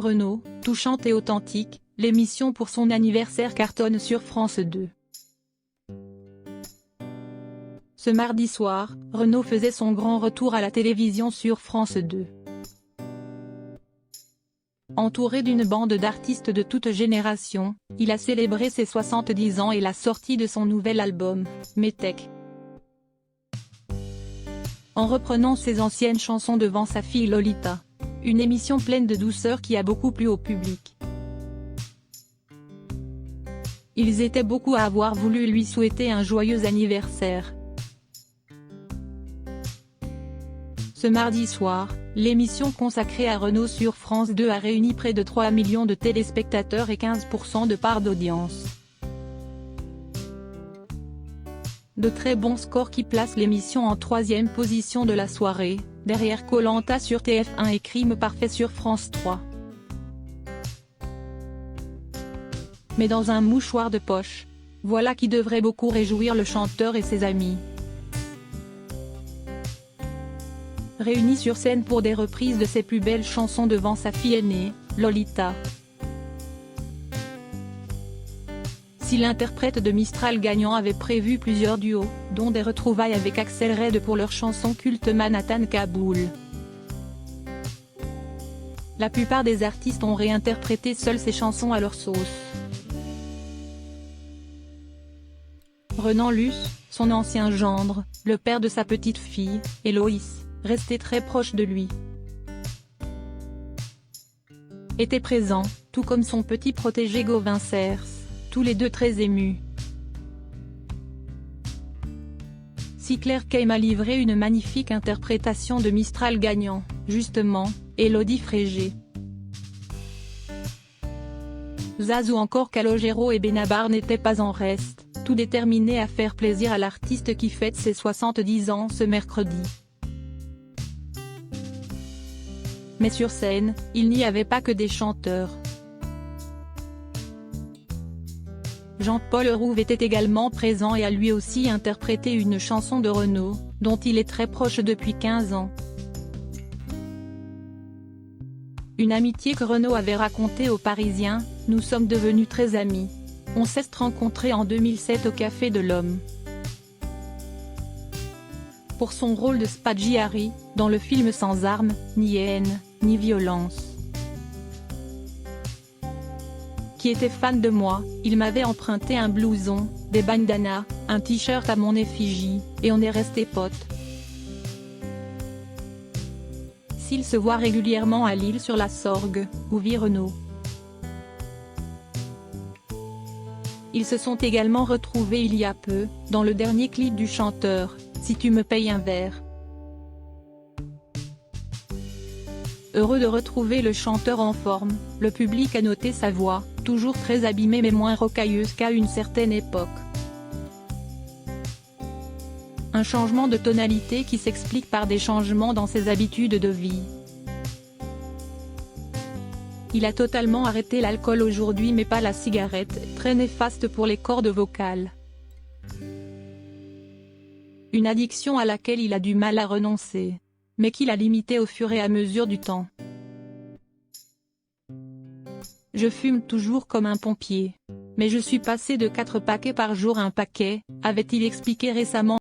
Renaud, touchante et authentique, l'émission pour son anniversaire cartonne sur France 2. Ce mardi soir, Renaud faisait son grand retour à la télévision sur France 2. Entouré d'une bande d'artistes de toutes générations, il a célébré ses 70 ans et la sortie de son nouvel album, Métèque. En reprenant ses anciennes chansons devant sa fille Lolita. Une émission pleine de douceur qui a beaucoup plu au public. Ils étaient beaucoup à avoir voulu lui souhaiter un joyeux anniversaire. Ce mardi soir, l'émission consacrée à Renaud sur France 2 a réuni près de 3 millions de téléspectateurs et 15% de part d'audience. De très bons scores qui placent l'émission en 3e position de la soirée, derrière Koh-Lanta sur TF1 et Crime Parfait sur France 3. Mais dans un mouchoir de poche. Voilà qui devrait beaucoup réjouir le chanteur et ses amis. Réunis sur scène pour des reprises de ses plus belles chansons devant sa fille aînée, Lolita. Si l'interprète de Mistral gagnant avait prévu plusieurs duos, dont des retrouvailles avec Axel Red pour leur chanson culte Manhattan Kaboul. La plupart des artistes ont réinterprété seuls ces chansons à leur sauce. Renan Luce, son ancien gendre, le père de sa petite fille, et Loïs, resté très proche de lui, était présent, tout comme son petit protégé Gauvin Cers, tous les deux très émus. Si Claire Kame a livré une magnifique interprétation de Mistral gagnant, justement, Élodie Frégé, Zaz ou encore Calogero et Benabar n'étaient pas en reste, tout déterminés à faire plaisir à l'artiste qui fête ses 70 ans ce mercredi. Mais sur scène, il n'y avait pas que des chanteurs. Jean-Paul Rouve était également présent et a lui aussi interprété une chanson de Renaud, dont il est très proche depuis 15 ans. Une amitié que Renaud avait racontée aux Parisiens: « Nous sommes devenus très amis. On s'est rencontrés en 2007 au Café de l'Homme. » Pour son rôle de Spaghiari, dans le film Sans armes, ni haine, ni violence. Qui était fan de moi, il m'avait emprunté un blouson, des bandanas, un t-shirt à mon effigie, et on est restés potes. S'ils se voient régulièrement à Lille sur la Sorgue, où vit Renaud. Ils se sont également retrouvés il y a peu, dans le dernier clip du chanteur, Si tu me payes un verre. Heureux de retrouver le chanteur en forme, le public a noté sa voix, toujours très abîmée mais moins rocailleuse qu'à une certaine époque. Un changement de tonalité qui s'explique par des changements dans ses habitudes de vie. Il a totalement arrêté l'alcool aujourd'hui mais pas la cigarette, très néfaste pour les cordes vocales. Une addiction à laquelle il a du mal à renoncer, mais qu'il a limitée au fur et à mesure du temps. Je fume toujours comme un pompier. Mais je suis passé de 4 paquets par jour à 1 paquet, avait-il expliqué récemment.